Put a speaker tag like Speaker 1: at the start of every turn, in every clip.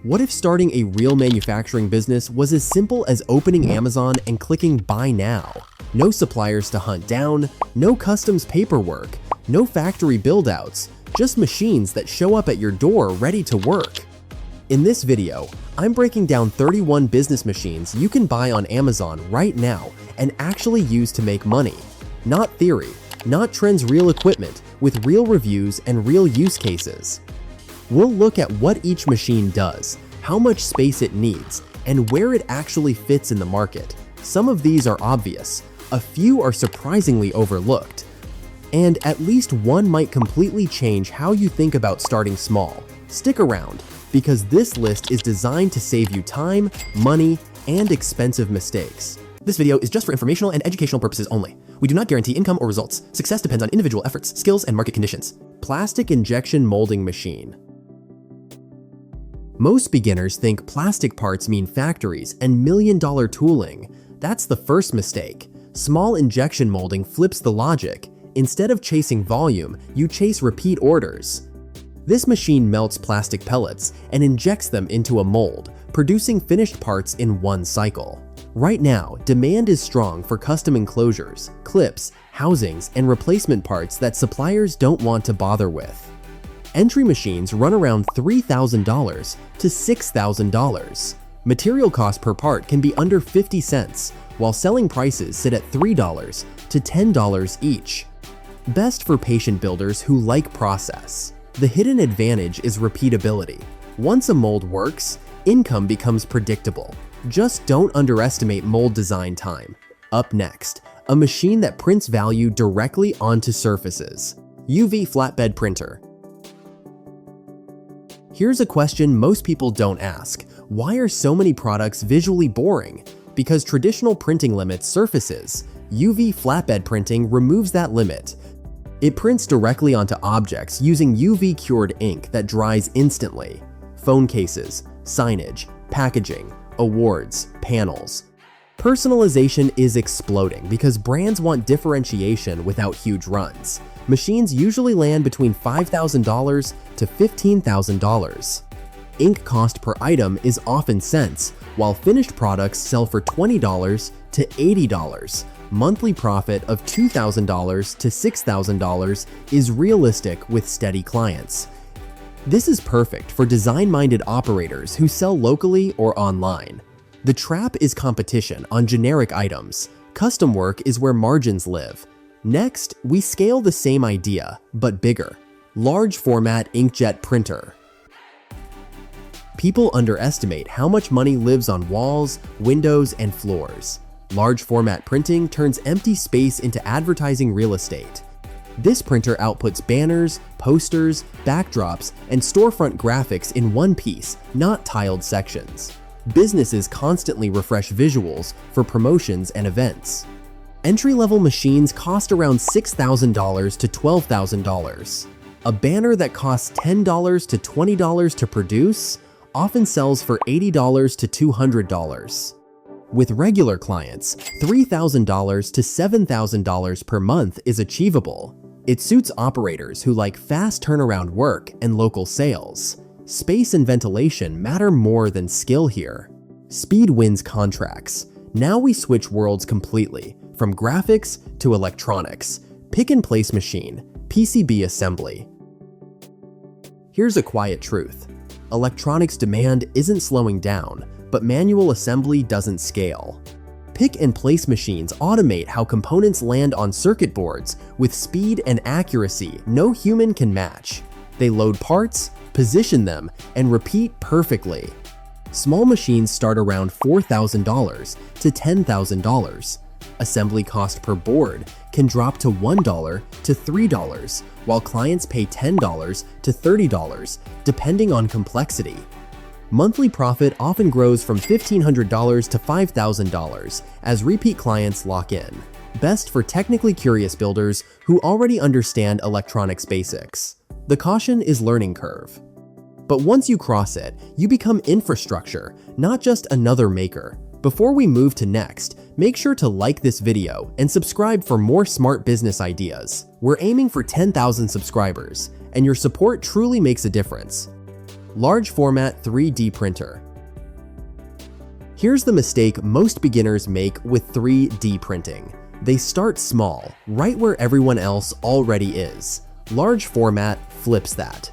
Speaker 1: What if starting a real manufacturing business was as simple as opening Amazon and clicking Buy Now? No suppliers to hunt down, no customs paperwork, no factory build-outs, just machines that show up at your door ready to work. In this video, I'm breaking down 31 business machines you can buy on Amazon right now and actually use to make money. Not theory, not trends, real equipment with real reviews and real use cases. We'll look at what each machine does, how much space it needs, and where it actually fits in the market. Some of these are obvious, a few are surprisingly overlooked, and at least one might completely change how you think about starting small. Stick around, because this list is designed to save you time, money, and expensive mistakes. This video is just for informational and educational purposes only. We do not guarantee income or results. Success depends on individual efforts, skills, and market conditions. Plastic injection molding machine. Most beginners think plastic parts mean factories and million-dollar tooling. That's the first mistake. Small injection molding flips the logic. Instead of chasing volume, you chase repeat orders. This machine melts plastic pellets and injects them into a mold, producing finished parts in one cycle. Right now, demand is strong for custom enclosures, clips, housings, and replacement parts that suppliers don't want to bother with. Entry machines run around $3,000 to $6,000. Material cost per part can be under 50 cents, while selling prices sit at $3 to $10 each. Best for patient builders who like process. The hidden advantage is repeatability. Once a mold works, income becomes predictable. Just don't underestimate mold design time. Up next, a machine that prints value directly onto surfaces. UV flatbed printer. Here's a question most people don't ask. Why are so many products visually boring? Because traditional printing limits surfaces. UV flatbed printing removes that limit. It prints directly onto objects using UV-cured ink that dries instantly. Phone cases, signage, packaging, awards, panels. Personalization is exploding because brands want differentiation without huge runs. Machines usually land between $5,000 to $15,000. Ink cost per item is often cents, while finished products sell for $20 to $80. Monthly profit of $2,000 to $6,000 is realistic with steady clients. This is perfect for design-minded operators who sell locally or online. The trap is competition on generic items. Custom work is where margins live. Next, we scale the same idea, but bigger. Large format inkjet printer. People underestimate how much money lives on walls, windows, and floors. Large format printing turns empty space into advertising real estate. This printer outputs banners, posters, backdrops, and storefront graphics in one piece, not tiled sections. Businesses constantly refresh visuals for promotions and events. Entry-level machines cost around $6,000 to $12,000. A banner that costs $10 to $20 to produce often sells for $80 to $200. With regular clients, $3,000 to $7,000 per month is achievable. It suits operators who like fast turnaround work and local sales. Space and ventilation matter more than skill here. Speed wins contracts. Now we switch worlds completely, from graphics to electronics. Pick and place machine, PCB assembly. Here's a quiet truth. Electronics demand isn't slowing down, but manual assembly doesn't scale. Pick and place machines automate how components land on circuit boards with speed and accuracy no human can match. They load parts, position them, and repeat perfectly. Small machines start around $4,000 to $10,000. Assembly cost per board can drop to $1 to $3, while clients pay $10 to $30, depending on complexity. Monthly profit often grows from $1,500 to $5,000 as repeat clients lock in. Best for technically curious builders who already understand electronics basics. The caution is learning curve. But once you cross it, you become infrastructure, not just another maker. Before we move to next, make sure to like this video and subscribe for more smart business ideas. We're aiming for 10,000 subscribers, and your support truly makes a difference. large format 3D printer. Here's the mistake most beginners make with 3D printing. They start small, right where everyone else already is. Large format flips that.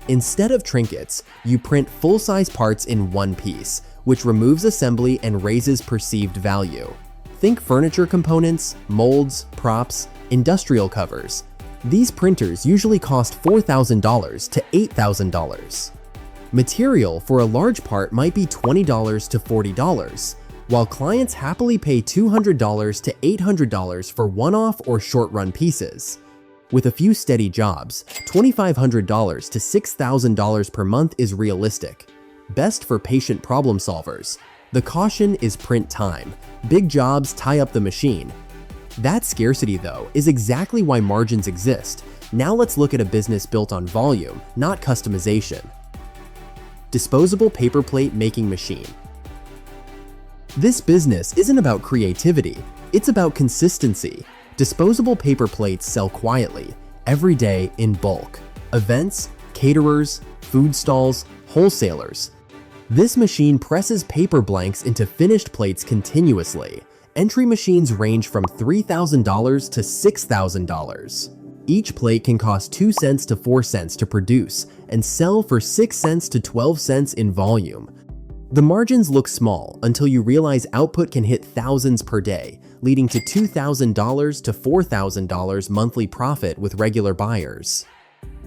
Speaker 1: Instead of trinkets, you print full-size parts in one piece, which removes assembly and raises perceived value. Think furniture components, molds, props, industrial covers. These printers usually cost $4,000 to $8,000. Material for a large part might be $20 to $40, while clients happily pay $200 to $800 for one-off or short-run pieces. With a few steady jobs, $2,500 to $6,000 per month is realistic. Best for patient problem solvers. The caution is print time. Big jobs tie up the machine. That scarcity, though, is exactly why margins exist. Now let's look at a business built on volume, not customization. Disposable paper plate making machine. This business isn't about creativity, it's about consistency. Disposable paper plates sell quietly, every day in bulk. Events, caterers, food stalls, wholesalers. This machine presses paper blanks into finished plates continuously. Entry machines range from $3,000 to $6,000. Each plate can cost 2 cents to 4 cents to produce and sell for 6 cents to 12 cents in volume. The margins look small until you realize output can hit thousands per day, leading to $2,000 to $4,000 monthly profit with regular buyers.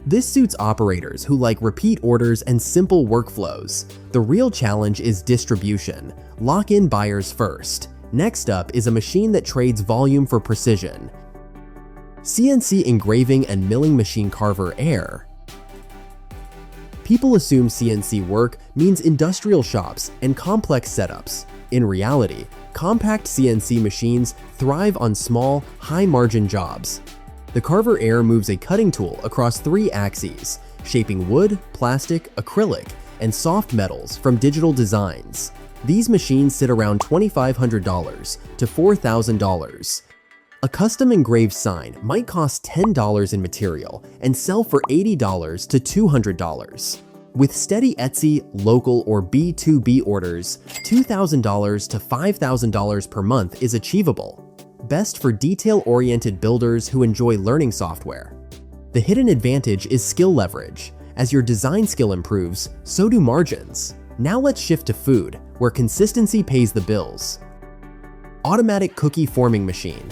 Speaker 1: This suits operators who like repeat orders and simple workflows. The real challenge is distribution. Lock in buyers first. Next up is a machine that trades volume for precision. CNC engraving and milling machine Carver Air. People assume CNC work means industrial shops and complex setups. In reality, compact CNC machines thrive on small, high-margin jobs. The Carver Air moves a cutting tool across 3 axes, shaping wood, plastic, acrylic, and soft metals from digital designs. These machines sit around $2,500 to $4,000. A custom engraved sign might cost $10 in material and sell for $80 to $200. With steady Etsy, local, or B2B orders, $2,000 to $5,000 per month is achievable. Best for detail-oriented builders who enjoy learning software. The hidden advantage is skill leverage. As your design skill improves, so do margins. Now let's shift to food, where consistency pays the bills. Automatic cookie forming machine.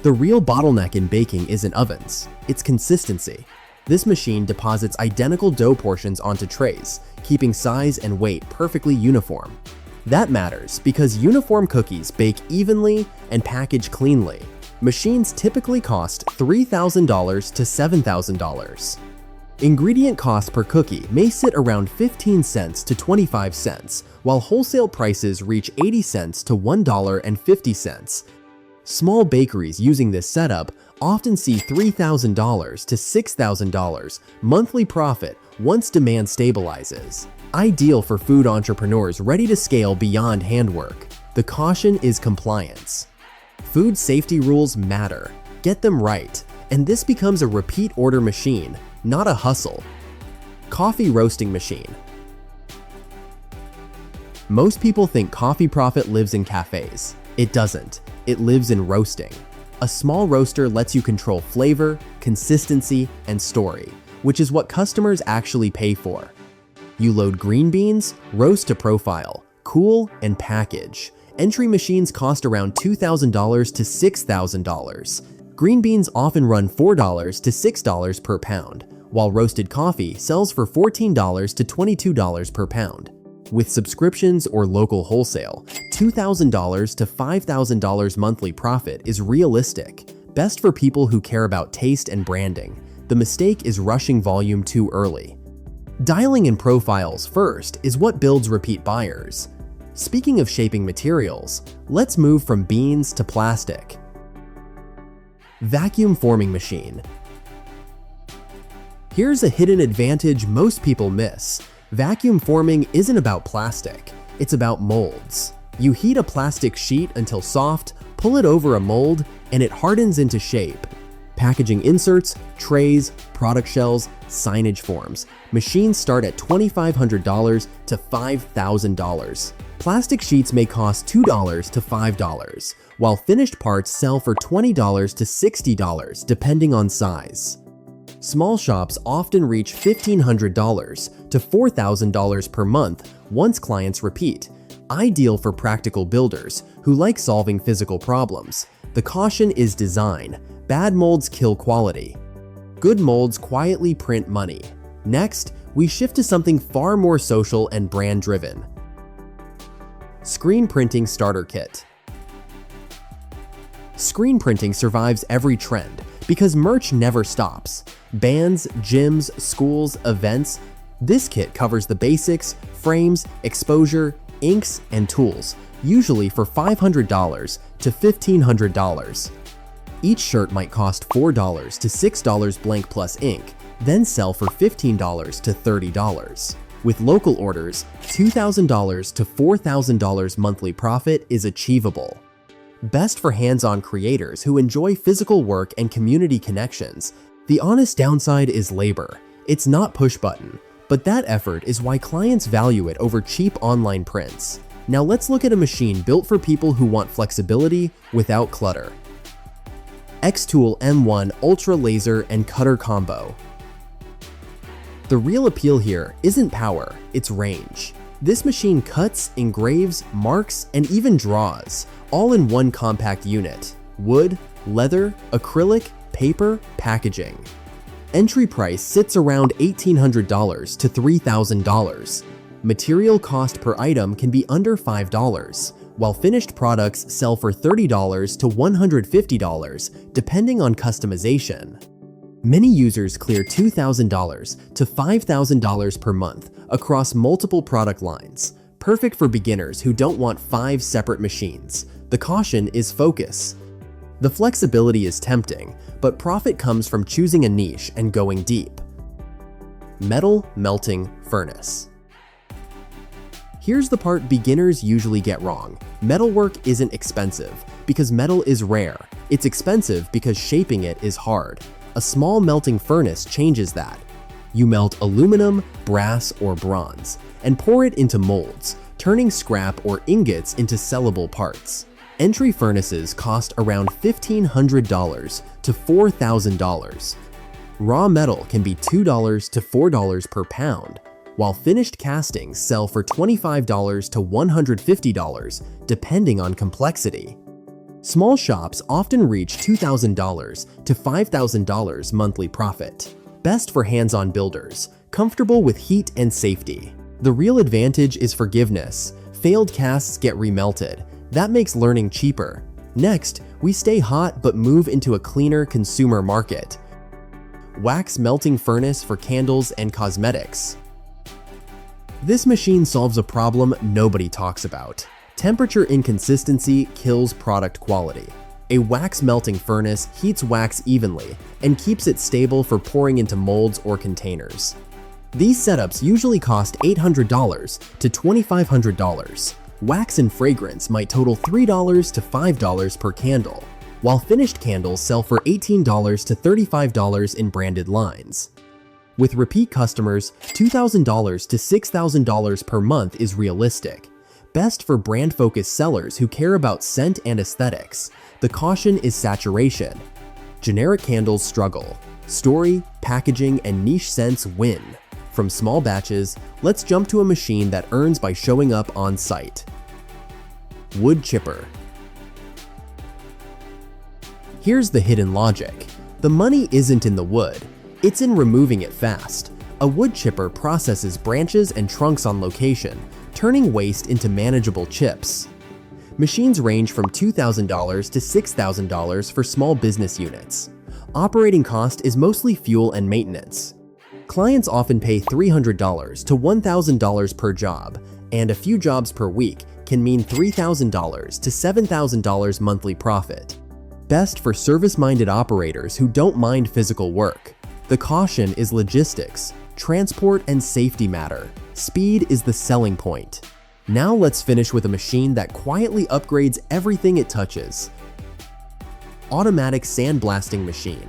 Speaker 1: The real bottleneck in baking isn't ovens, it's consistency. This machine deposits identical dough portions onto trays, keeping size and weight perfectly uniform. That matters because uniform cookies bake evenly and package cleanly. Machines typically cost $3,000 to $7,000. Ingredient cost per cookie may sit around 15 cents to 25 cents, while wholesale prices reach 80 cents to $1.50. Small bakeries using this setup often see $3,000 to $6,000 monthly profit once demand stabilizes. Ideal for food entrepreneurs ready to scale beyond handwork. The caution is compliance. Food safety rules matter. Get them right, and this becomes a repeat order machine, not a hustle. Coffee roasting machine. Most people think coffee profit lives in cafes. It doesn't. It lives in roasting. A small roaster lets you control flavor, consistency, and story, which is what customers actually pay for. You load green beans, roast to profile, cool, and package. Entry machines cost around $2,000 to $6,000. Green beans often run $4 to $6 per pound, while roasted coffee sells for $14 to $22 per pound. With subscriptions or local wholesale, $2,000 to $5,000 monthly profit is realistic, best for people who care about taste and branding. The mistake is rushing volume too early. Dialing in profiles first is what builds repeat buyers. Speaking of shaping materials, let's move from beans to plastic. Vacuum forming machine. Here's a hidden advantage most people miss. Vacuum forming isn't about plastic, it's about molds. You heat a plastic sheet until soft, pull it over a mold, and it hardens into shape. packaging inserts, trays, product shells, signage forms. Machines start at $2,500 to $5,000. Plastic sheets may cost $2 to $5, while finished parts sell for $20 to $60 depending on size. Small shops often reach $1,500 to $4,000 per month once clients repeat, ideal for practical builders who like solving physical problems. The caution is design. Bad molds kill quality. Good molds quietly print money. Next, we shift to something far more social and brand-driven. Screen printing starter kit. Screen printing survives every trend because merch never stops. Bands, gyms, schools, events. This kit covers the basics, frames, exposure, inks, and tools, usually for $500 to $1,500. Each shirt might cost $4 to $6 blank plus ink, then sell for $15 to $30. With local orders, $2,000 to $4,000 monthly profit is achievable. Best for hands-on creators who enjoy physical work and community connections. The honest downside is labor. It's not push-button, but that effort is why clients value it over cheap online prints. Now let's look at a machine built for people who want flexibility without clutter. X-Tool M1 Ultra Laser and Cutter Combo. The real appeal here isn't power, it's range. This machine cuts, engraves, marks, and even draws, all in one compact unit. Wood, leather, acrylic, paper, packaging. Entry price sits around $1,800 to $3,000. Material cost per item can be under $5, while finished products sell for $30 to $150, depending on customization. Many users clear $2,000 to $5,000 per month across multiple product lines, perfect for beginners who don't want 5 separate machines. The caution is focus. The flexibility is tempting, but profit comes from choosing a niche and going deep. Metal melting furnace. Here's the part beginners usually get wrong. Metalwork isn't expensive because metal is rare. It's expensive because shaping it is hard. A small melting furnace changes that. You melt aluminum, brass, or bronze, and pour it into molds, turning scrap or ingots into sellable parts. Entry furnaces cost around $1,500 to $4,000. Raw metal can be $2 to $4 per pound, while finished castings sell for $25 to $150, depending on complexity. Small shops often reach $2,000 to $5,000 monthly profit. Best for hands-on builders, comfortable with heat and safety. The real advantage is forgiveness. Failed casts get remelted. That makes learning cheaper. Next, we stay hot but move into a cleaner consumer market. Wax melting furnace for candles and cosmetics. This machine solves a problem nobody talks about. Temperature inconsistency kills product quality. A wax melting furnace heats wax evenly and keeps it stable for pouring into molds or containers. These setups usually cost $800 to $2,500. Wax and fragrance might total $3 to $5 per candle, while finished candles sell for $18 to $35 in branded lines. With repeat customers, $2,000 to $6,000 per month is realistic. Best for brand-focused sellers who care about scent and aesthetics. The caution is saturation. Generic candles struggle. Story, packaging, and niche scents win. From small batches, let's jump to a machine that earns by showing up on site. Wood chipper. Here's the hidden logic. The money isn't in the wood, it's in removing it fast. A wood chipper processes branches and trunks on location, turning waste into manageable chips. Machines range from $2,000 to $6,000 for small business units. Operating cost is mostly fuel and maintenance. Clients often pay $300 to $1,000 per job, and a few jobs per week can mean $3,000 to $7,000 monthly profit. Best for service-minded operators who don't mind physical work. The caution is logistics. Transport and safety matter. Speed is the selling point. Now let's finish with a machine that quietly upgrades everything it touches. Automatic sandblasting machine.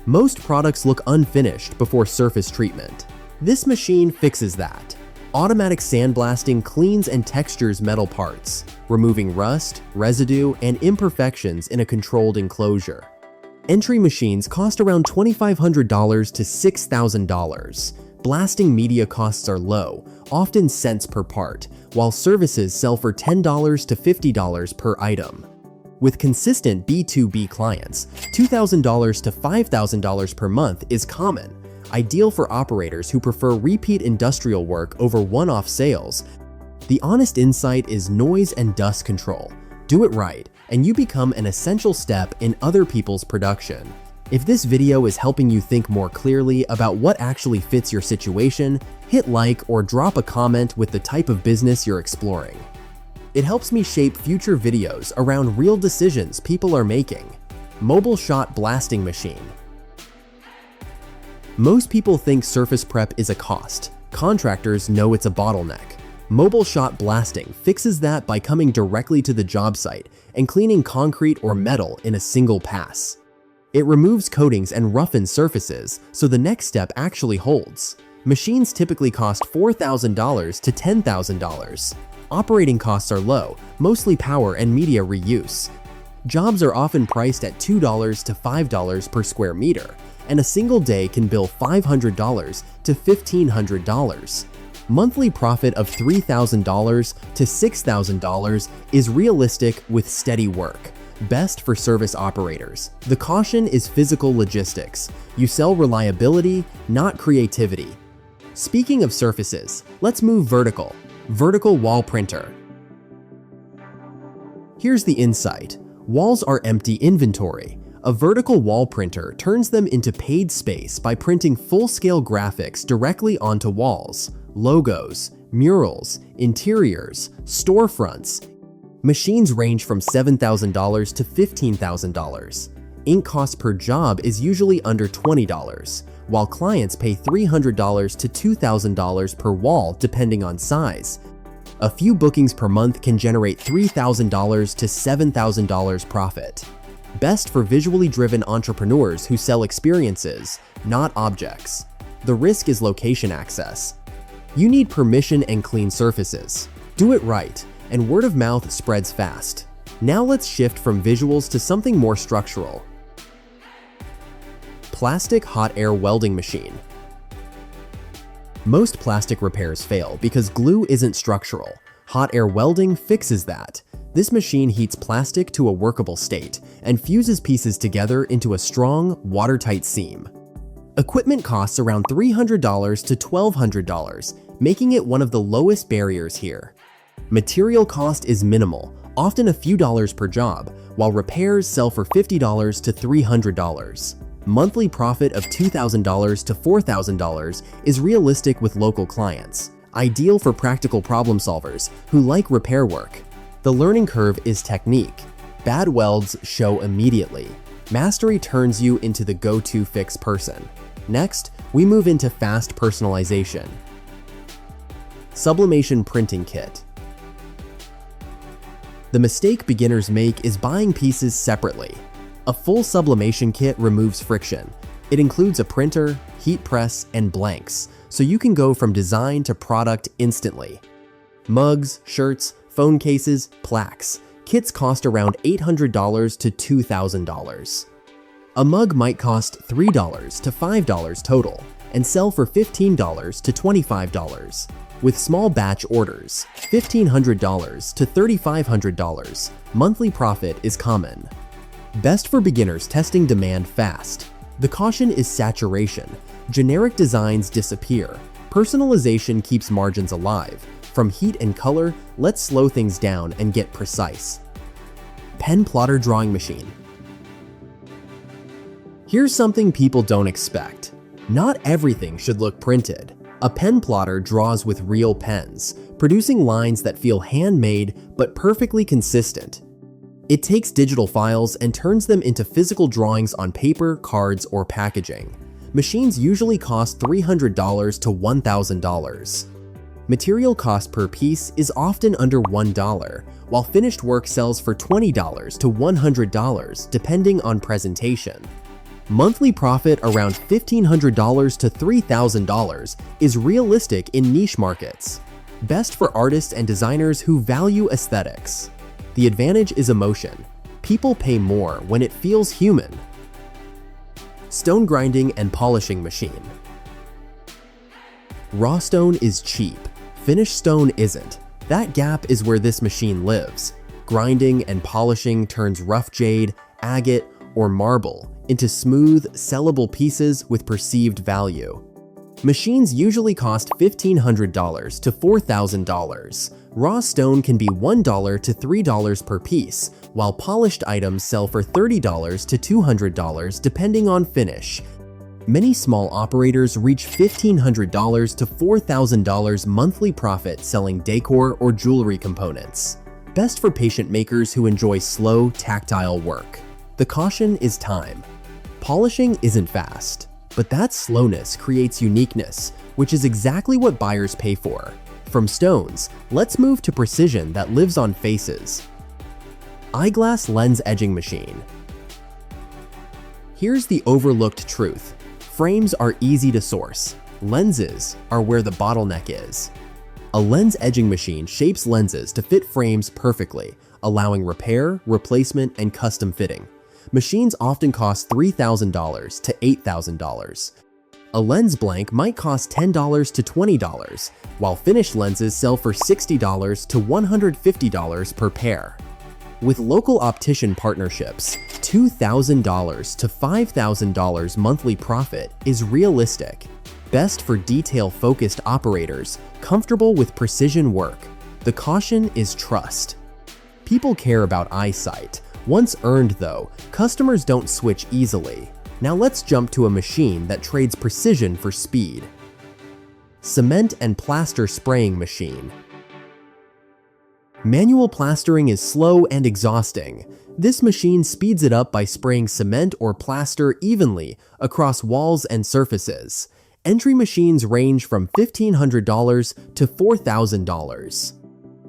Speaker 1: Most products look unfinished before surface treatment. This machine fixes that. Automatic sandblasting cleans and textures metal parts, removing rust, residue, and imperfections in a controlled enclosure. Entry machines cost around $2,500 to $6,000. Blasting media costs are low, often cents per part, while services sell for $10 to $50 per item. With consistent B2B clients, $2,000 to $5,000 per month is common, ideal for operators who prefer repeat industrial work over one-off sales. The honest insight is noise and dust control. Do it right, and you become an essential step in other people's production. If this video is helping you think more clearly about what actually fits your situation, hit like or drop a comment with the type of business you're exploring. It helps me shape future videos around real decisions people are making. Mobile shot blasting machine. Most people think surface prep is a cost. Contractors know it's a bottleneck. Mobile shot blasting fixes that by coming directly to the job site and cleaning concrete or metal in a single pass. It removes coatings and roughens surfaces, so the next step actually holds. Machines typically cost $4,000 to $10,000. Operating costs are low, mostly power and media reuse. Jobs are often priced at $2 to $5 per square meter, and a single day can bill $500 to $1,500. Monthly profit of $3,000 to $6,000 is realistic with steady work. Best for service operators. The caution is physical logistics. You sell reliability, not creativity. Speaking of surfaces, let's move vertical. Vertical wall printer. Here's the insight. Walls are empty inventory. A vertical wall printer turns them into paid space by printing full-scale graphics directly onto walls, logos, murals, interiors, storefronts. Machines range from $7,000 to $15,000. Ink cost per job is usually under $20, while clients pay $300 to $2,000 per wall depending on size. A few bookings per month can generate $3,000 to $7,000 profit. Best for visually driven entrepreneurs who sell experiences, not objects. The risk is location access. You need permission and clean surfaces. Do it right, and word of mouth spreads fast. Now let's shift from visuals to something more structural. Plastic hot air welding machine. Most plastic repairs fail because glue isn't structural. Hot air welding fixes that. This machine heats plastic to a workable state and fuses pieces together into a strong, watertight seam. Equipment costs around $300 to $1,200, making it one of the lowest barriers here. Material cost is minimal, often a few dollars per job, while repairs sell for $50 to $300. Monthly profit of $2,000 to $4,000 is realistic with local clients, ideal for practical problem solvers who like repair work. The learning curve is technique. Bad welds show immediately. Mastery turns you into the go-to fix person. Next, we move into fast personalization. Sublimation printing kit. The mistake beginners make is buying pieces separately. A full sublimation kit removes friction. It includes a printer, heat press, and blanks, so you can go from design to product instantly. Mugs, shirts, phone cases, plaques. Kits cost around $800 to $2,000. A mug might cost $3 to $5 total and sell for $15 to $25. With small batch orders, $1,500 to $3,500, monthly profit is common. Best for beginners testing demand fast. The caution is saturation. Generic designs disappear. Personalization keeps margins alive. From heat and color, let's slow things down and get precise. Pen plotter drawing machine. Here's something people don't expect. Not everything should look printed. A pen plotter draws with real pens, producing lines that feel handmade but perfectly consistent. It takes digital files and turns them into physical drawings on paper, cards, or packaging. Machines usually cost $300 to $1,000. Material cost per piece is often under $1, while finished work sells for $20 to $100 depending on presentation. Monthly profit around $1,500 to $3,000 is realistic in niche markets. Best for artists and designers who value aesthetics. The advantage is emotion. People pay more when it feels human. Stone grinding and polishing machine. Raw stone is cheap. Finished stone isn't. That gap is where this machine lives. Grinding and polishing turns rough jade, agate, or marble into smooth, sellable pieces with perceived value. Machines usually cost $1,500 to $4,000. Raw stone can be $1 to $3 per piece, while polished items sell for $30 to $200 depending on finish. Many small operators reach $1,500 to $4,000 monthly profit selling decor or jewelry components. Best for patient makers who enjoy slow, tactile work. The caution is time. Polishing isn't fast, but that slowness creates uniqueness, which is exactly what buyers pay for. From stones, let's move to precision that lives on faces. Eyeglass lens edging machine. Here's the overlooked truth. Frames are easy to source. Lenses are where the bottleneck is. A lens edging machine shapes lenses to fit frames perfectly, allowing repair, replacement, and custom fitting. Machines often cost $3,000 to $8,000. A lens blank might cost $10 to $20, while finished lenses sell for $60 to $150 per pair. With local optician partnerships, $2,000 to $5,000 monthly profit is realistic. Best for detail-focused operators comfortable with precision work. The caution is trust. People care about eyesight. Once earned though, customers don't switch easily. Now let's jump to a machine that trades precision for speed. Cement and plaster spraying machine. Manual plastering is slow and exhausting. This machine speeds it up by spraying cement or plaster evenly across walls and surfaces. Entry machines range from $1,500 to $4,000.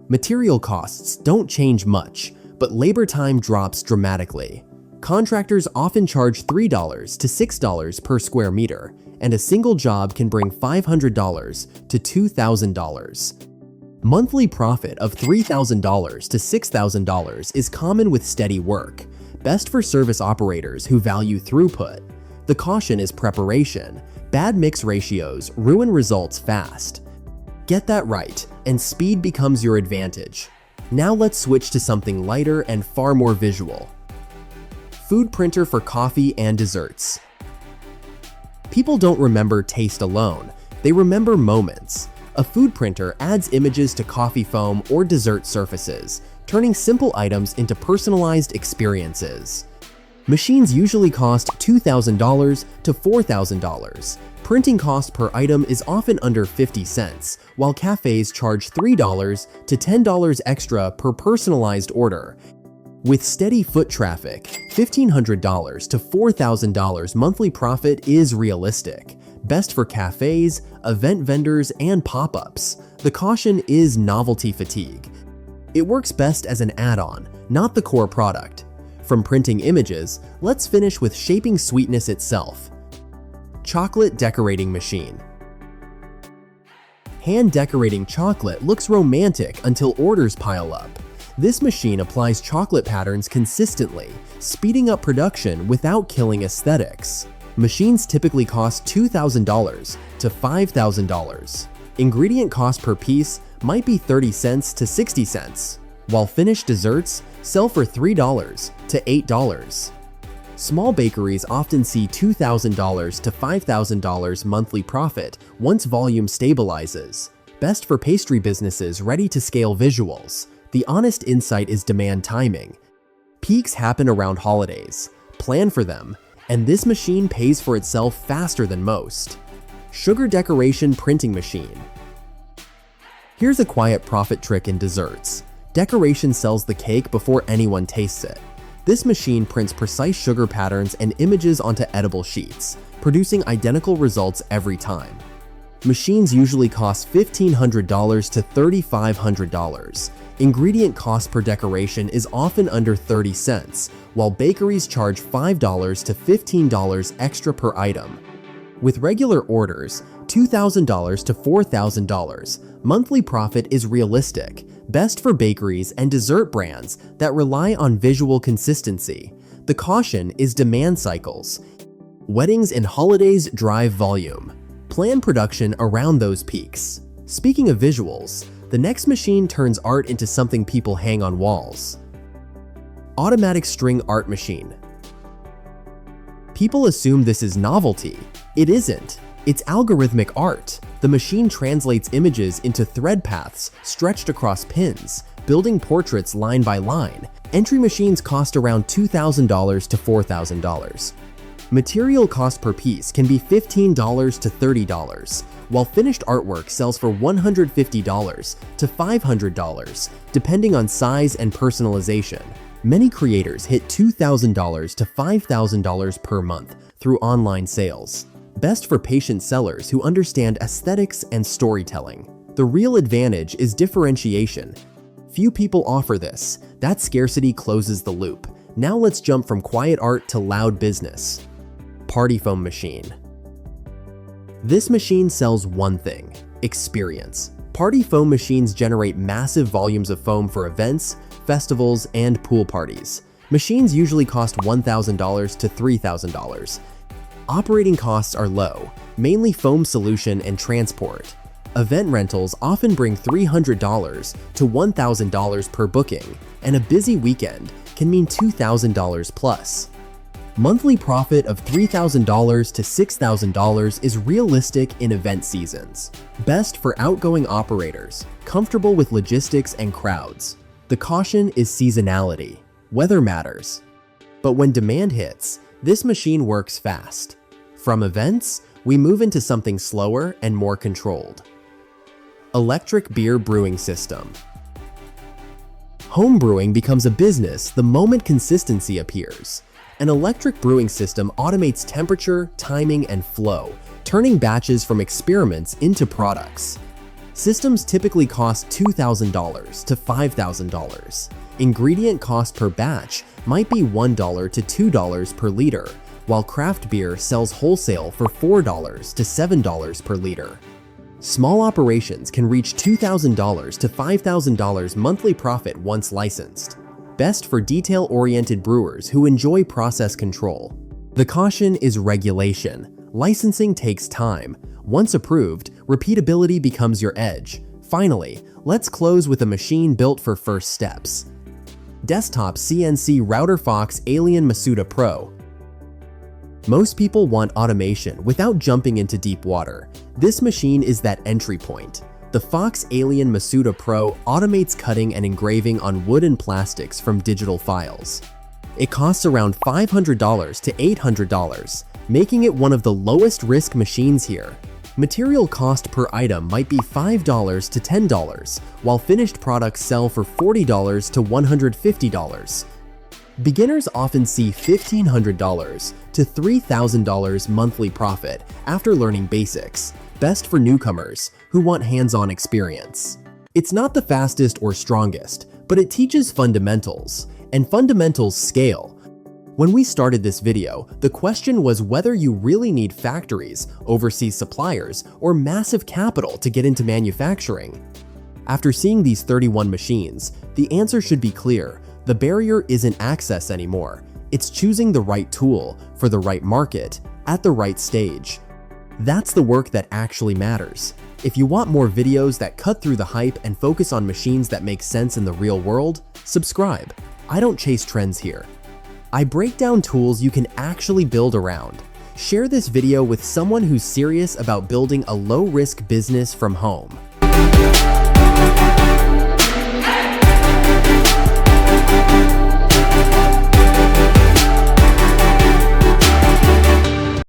Speaker 1: Material costs don't change much, but labor time drops dramatically. Contractors often charge $3 to $6 per square meter, and a single job can bring $500 to $2,000. Monthly profit of $3,000 to $6,000 is common with steady work, best for service operators who value throughput. The caution is preparation. Bad mix ratios ruin results fast. Get that right, and speed becomes your advantage. Now let's switch to something lighter and far more visual. Food printer for coffee and desserts. People don't remember taste alone, they remember moments. A food printer adds images to coffee foam or dessert surfaces, turning simple items into personalized experiences. Machines usually cost $2,000 to $4,000. Printing cost per item is often under 50 cents, while cafes charge $3 to $10 extra per personalized order. With steady foot traffic, $1,500 to $4,000 monthly profit is realistic. Best for cafes, event vendors, and pop-ups. The caution is novelty fatigue. It works best as an add-on, not the core product. From printing images, let's finish with shaping sweetness itself. Chocolate decorating machine. Hand decorating chocolate looks romantic until orders pile up. This machine applies chocolate patterns consistently, speeding up production without killing aesthetics. Machines typically cost $2,000 to $5,000. Ingredient cost per piece might be 30 cents to 60 cents, while finished desserts sell for $3 to $8. Small bakeries often see $2,000 to $5,000 monthly profit once volume stabilizes. Best for pastry businesses ready to scale visuals. The honest insight is demand timing. Peaks happen around holidays. Plan for them, and this machine pays for itself faster than most. Sugar decoration printing machine. Here's a quiet profit trick in desserts. Decoration sells the cake before anyone tastes it. This machine prints precise sugar patterns and images onto edible sheets, producing identical results every time. Machines usually cost $1,500 to $3,500. Ingredient cost per decoration is often under 30 cents, while bakeries charge $5 to $15 extra per item. With regular orders, $2,000 to $4,000, monthly profit is realistic, best for bakeries and dessert brands that rely on visual consistency. The caution is demand cycles. Weddings and holidays drive volume. Plan production around those peaks. Speaking of visuals, the next machine turns art into something people hang on walls. Automatic string art machine. People assume this is novelty. It isn't. It's algorithmic art. The machine translates images into thread paths stretched across pins, building portraits line by line. Entry machines cost around $2,000 to $4,000. Material cost per piece can be $15 to $30, while finished artwork sells for $150 to $500, depending on size and personalization. Many creators hit $2,000 to $5,000 per month through online sales. Best for patient sellers who understand aesthetics and storytelling. The real advantage is differentiation. Few people offer this. That scarcity closes the loop. Now let's jump from quiet art to loud business. Party foam machine. This machine sells one thing: experience. Party foam machines generate massive volumes of foam for events, festivals, and pool parties. Machines usually cost $1,000 to $3,000. Operating costs are low, mainly foam solution and transport. Event rentals often bring $300 to $1,000 per booking, and a busy weekend can mean $2,000 plus. Monthly profit of $3,000 to $6,000 is realistic in event seasons. Best for outgoing operators, comfortable with logistics and crowds. The caution is seasonality. Weather matters. But when demand hits, this machine works fast. From events, we move into something slower and more controlled. Electric beer brewing system. Home brewing becomes a business the moment consistency appears. An electric brewing system automates temperature, timing, and flow, turning batches from experiments into products. Systems typically cost $2,000 to $5,000. Ingredient cost per batch might be $1 to $2 per liter, while craft beer sells wholesale for $4 to $7 per liter. Small operations can reach $2,000 to $5,000 monthly profit once licensed. Best for detail-oriented brewers who enjoy process control. The caution is regulation. Licensing takes time. Once approved, repeatability becomes your edge. Finally, let's close with a machine built for first steps. Desktop CNC Router Fox Alien Masuda Pro. Most people want automation without jumping into deep water. This machine is that entry point. The Fox Alien Masuda Pro automates cutting and engraving on wood and plastics from digital files. It costs around $500 to $800, making it one of the lowest risk machines here. Material cost per item might be $5 to $10, while finished products sell for $40 to $150. Beginners often see $1,500 to $3,000 monthly profit after learning basics. Best for newcomers who want hands-on experience. It's not the fastest or strongest, but it teaches fundamentals, and fundamentals scale. When we started this video, the question was whether you really need factories, overseas suppliers, or massive capital to get into manufacturing. After seeing these 31 machines, the answer should be clear. The barrier isn't access anymore. It's choosing the right tool for the right market at the right stage. That's the work that actually matters. If you want more videos that cut through the hype and focus on machines that make sense in the real world, subscribe. I don't chase trends here. I break down tools you can actually build around. Share this video with someone who's serious about building a low-risk business from home.